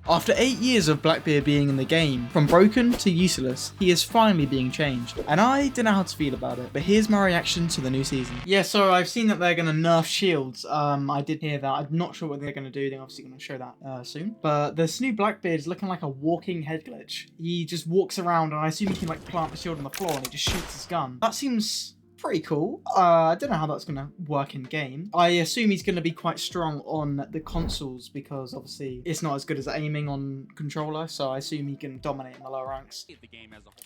After 8 years of Blackbeard being in the game, from broken to useless, he is finally being changed. And I don't know how to feel about it, but here's my reaction to the new season. Yeah, so I've seen that they're going to nerf shields. I did hear that. I'm not sure what they're going to do. They're obviously going to show that soon. But this new Blackbeard is looking like a walking head glitch. He just walks around and I assume he can like plant the shield on the floor and he just shoots his gun. That seems pretty cool. I don't know how that's going to work in game. I assume he's going to be quite strong on the consoles because obviously it's not as good as aiming on controller, so I assume he can dominate in the lower ranks.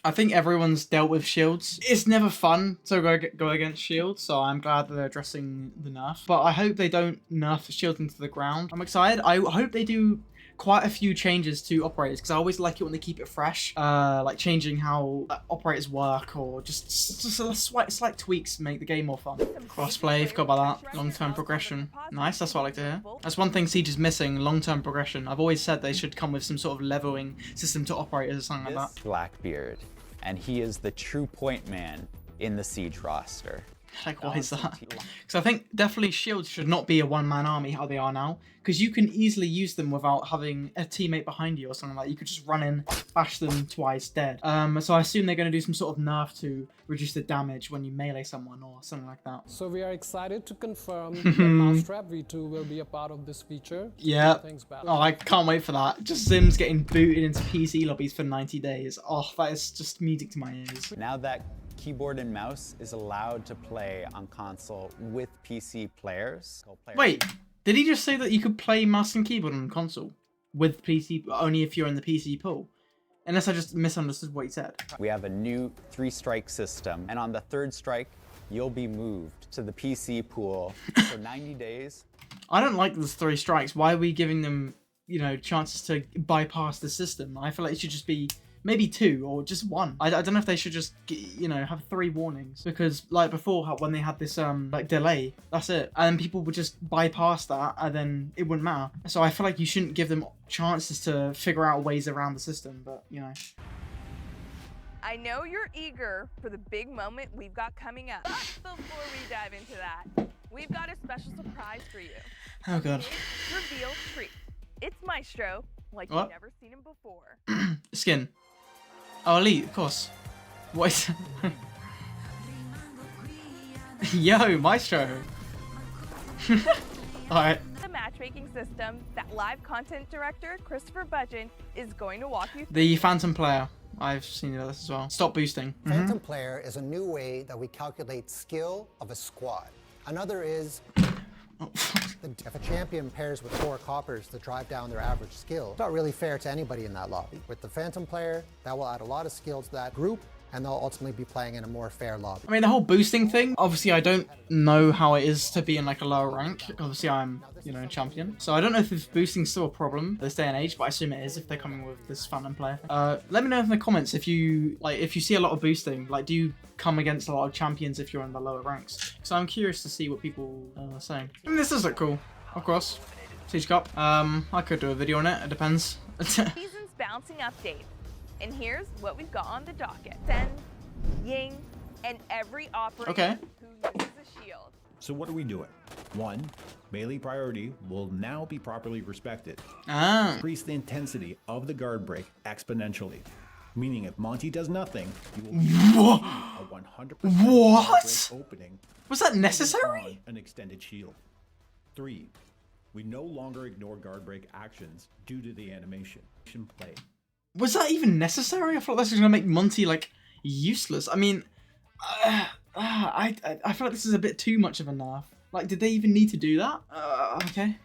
I think everyone's dealt with shields. It's never fun to go against shields, so I'm glad that they're addressing the nerf. But I hope they don't nerf the shield into the ground. I'm excited. I hope they do quite a few changes to operators because I always like it when they keep it fresh, like changing how operators work or just slight tweaks make the game more fun. Crossplay, forgot about that. Long-term progression. Nice, that's what I like to hear. That's one thing Siege is missing, long-term progression. I've always said they should come with some sort of leveling system to operators or something like that. Blackbeard, and he is the true point man in the Siege roster. Like, why is that? Because I think definitely shields should not be a one-man army how they are now, because you can easily use them without having a teammate behind you or something like that. You could just run in, bash them twice, dead. So I assume they're going to do some sort of nerf to reduce the damage when you melee someone or something like that. So we are excited to confirm that Maestro V2 will be a part of this feature. Yeah. Oh, I can't wait for that. Just Sims getting booted into PC lobbies for 90 days. Oh, that is just music to my ears. Now that keyboard and mouse is allowed to play on console with PC players. Wait, did he just say that you could play mouse and keyboard on console with PC only if you're in the PC pool? Unless I just misunderstood what he said. We have a new 3-strike system, and on the 3rd strike, you'll be moved to the PC pool for 90 days. I don't like those 3 strikes. Why are we giving them, you know, chances to bypass the system? I feel like it should just be maybe 2 or just 1. I don't know if they should just, you know, have 3 warnings, because like before when they had this like delay, that's it, and people would just bypass that and then it wouldn't matter. So I feel like you shouldn't give them chances to figure out ways around the system, but you know. I know you're eager for the big moment we've got coming up. But before we dive into that, we've got a special surprise for you. Oh god. Reveal treat. It's Maestro, like What? you've never seen him before. Skin. Oh, Elite, of course. What is Yo, Maestro. Alright. The matchmaking system that live content director Christopher Budgeon is going to walk you through. The Phantom Player. I've seen this as well. Stop boosting. Phantom Player is a new way that we calculate skill of a squad. Another is if a champion pairs with 4 coppers to drive down their average skill, it's not really fair to anybody in that lobby. With the Phantom Player, that will add a lot of skill to that group, and they'll ultimately be playing in a more fair lobby. I mean, the whole boosting thing, obviously I don't know how it is to be in like a lower rank. Obviously I'm, you know, a champion. So I don't know if this boosting's still a problem this day and age, but I assume it is if they're coming with this Phantom Player. Let me know in the comments if you see a lot of boosting. Like, do you come against a lot of champions if you're in the lower ranks? So I'm curious to see what people are saying. I mean, this does look cool, of course. Siege Cup. I could do a video on it, it depends. Season's bouncing update. And here's what we've got on the docket. Sen, Ying, and every operator who uses a shield. So what are we doing? 1, melee priority will now be properly respected. Increase the intensity of the guard break exponentially. Meaning if Monty does nothing, you will a 100% What? opening. Was that necessary? An extended shield. 3, we no longer ignore guard break actions due to the animation. Play. Was that even necessary? I thought this was going to make Monty, like, useless. I mean, I feel like this is a bit too much of a nerf. Like, did they even need to do that? Okay.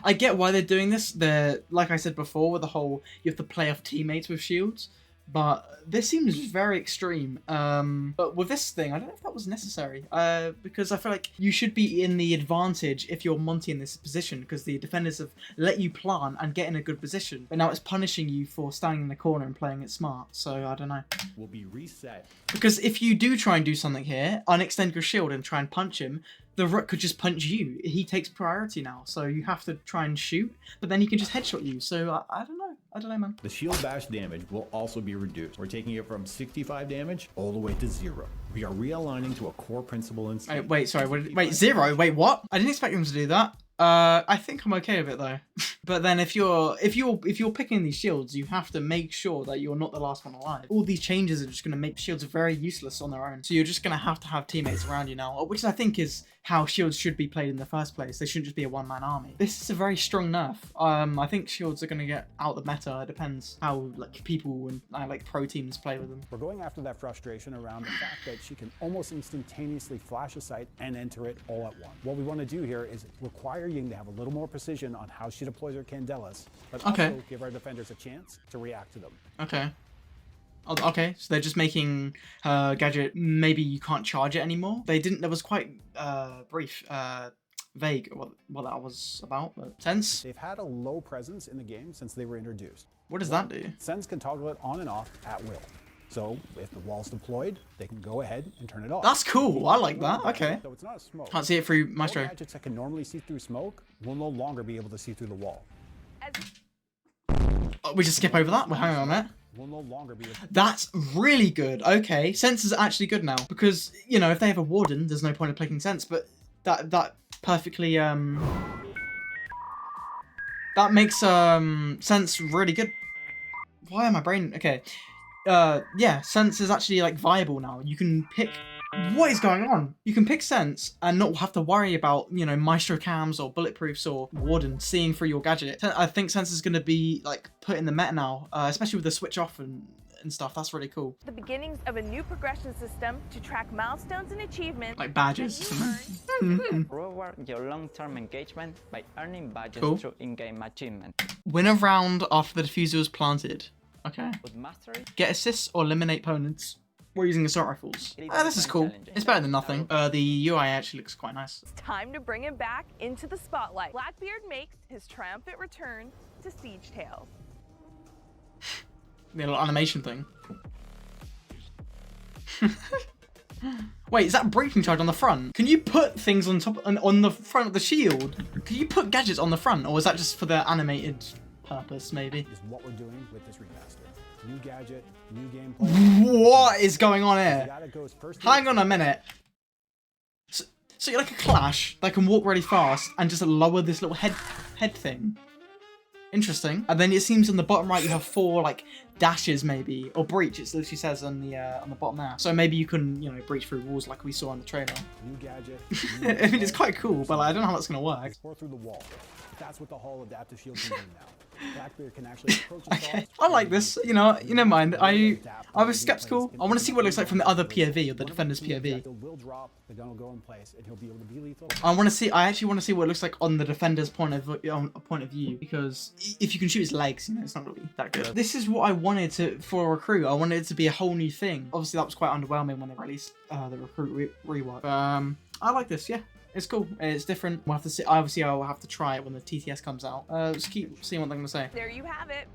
I get why they're doing this. They're, like I said before, with the whole, you have to play off teammates with shields. But this seems very extreme. But with this thing, I don't know if that was necessary. Because I feel like you should be in the advantage if you're Monty in this position, because the defenders have let you plant and get in a good position. But now it's punishing you for standing in the corner and playing it smart. So I don't know. Will be reset. Because if you do try and do something here, unextend your shield and try and punch him, the Rook could just punch you. He takes priority now, so you have to try and shoot, but then he can just headshot you. So I don't know. I don't know, man. The shield bash damage will also be reduced. We're taking it from 65 damage all the way to 0. We are realigning to a core principle in Wait, sorry. Wait, 0? Wait, what? I didn't expect him to do that. I think I'm okay with it though. But then if you're picking these shields, you have to make sure that you're not the last one alive. All these changes are just going to make shields very useless on their own. So you're just going to have teammates around you now, which I think is how shields should be played in the first place. They shouldn't just be a one-man army. This is a very strong nerf. I think shields are going to get out the meta. It depends how like people and like pro teams play with them. We're going after that frustration around the fact that she can almost instantaneously flash a sight and enter it all at once. What we want to do here is require Ying to have a little more precision on how she deploys her candelas, but also give our defenders a chance to react to them. Okay. Okay, so they're just making her gadget, maybe you can't charge it anymore. They didn't, that was quite brief, vague what that was about, but Sense? They've had a low presence in the game since they were introduced. What does that do? Sense can toggle it on and off at will. So if the wall's deployed, they can go ahead and turn it off. That's cool, I like that, okay. So it's not a smoke. Can't see it through Maestro. All gadgets that can normally see through smoke will no longer be able to see through the wall. Oh, we just skip over that? Well, hang on a minute. Will no longer be able to... That's really good. Okay, Sense is actually good now because you know if they have a warden, there's no point in picking Sense. But that perfectly that makes Sense really good. Why am my brain okay? Yeah, Sense is actually like viable now. You can pick. What is going on? You can pick Sense and not have to worry about, you know, Maestro cams or bulletproofs or warden seeing through your gadget. I think Sense is going to be like put in the meta now, especially with the switch off and stuff. That's really cool. The beginnings of a new progression system to track milestones and achievements. Like badges. Reward your long-term engagement by earning badges through in-game achievement. Win a round after the diffuser is planted. Okay. With mastery, get assists or eliminate opponents. We're using assault rifles. This is cool. It's better than nothing. The UI actually looks quite nice. It's time to bring him back into the spotlight. Blackbeard makes his triumphant return to Siege Tales. The little animation thing. Wait, is that breaching charge on the front? Can you put things on top on the front of the shield? Can you put gadgets on the front, or is that just for the animated purpose? Maybe. Is what we're doing with this remaster. New gadget, new gameplay. What is going on here? Hang on a minute. So you're like a Clash that can walk really fast and just lower this little head thing. Interesting. And then it seems on the bottom right you have 4 like dashes maybe, or breach. It literally says on the bottom there. So maybe you can, you know, breach through walls like we saw in the trailer. New gadget. I mean, it's quite cool, but like, I don't know how that's gonna work. Explore through the wall. That's what the whole adaptive shield can do now. Blackbeard can actually approach okay, I like this. You know, mind. I was skeptical. I want to see what it looks like from the other POV, or the defender's POV. Will drop, the gun will go in place, and he'll be able to be lethal. I actually want to see what it looks like on the defender's point of view, because if you can shoot his legs, you know, it's not really that good. This is what I wanted for a recruit. I wanted it to be a whole new thing. Obviously, that was quite underwhelming when they released the recruit rework. I like this. Yeah. It's cool. It's different. We'll have to see. Obviously, I'll have to try it when the TTS comes out. Just keep seeing what they're gonna say. There you have it.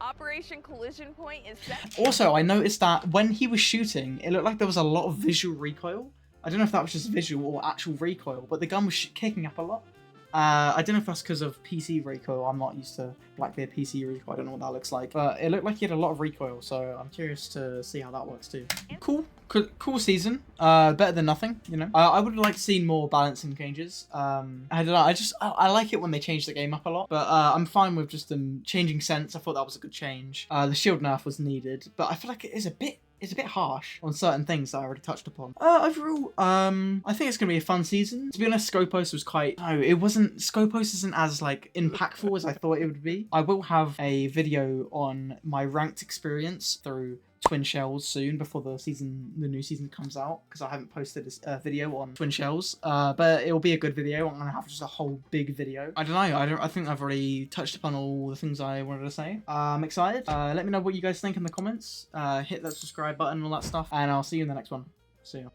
Operation Collision Point is set. Also, I noticed that when he was shooting, it looked like there was a lot of visual recoil. I don't know if that was just visual or actual recoil, but the gun was kicking up a lot. I don't know if that's because of PC recoil. I'm not used to Blackbeard PC recoil. I don't know what that looks like. But it looked like he had a lot of recoil, so I'm curious to see how that works too. Cool season. Better than nothing, you know. I would like to see more balancing changes. I don't know. I like it when they change the game up a lot. But I'm fine with just them changing Sense. I thought that was a good change. The shield nerf was needed, but I feel like it is a bit harsh on certain things that I already touched upon. Overall, I think it's gonna be a fun season. To be honest, Scopus was Scopus isn't as like impactful as I thought it would be. I will have a video on my ranked experience through Twin Shells soon before the new season comes out, because I haven't posted a video on Twin Shells, but it will be a good video. I'm gonna have just a whole big video. I don't know. I think I've already touched upon all the things I wanted to say. I'm excited. Let me know what you guys think in the comments. Hit that subscribe button and all that stuff, and I'll see you in the next one. See ya.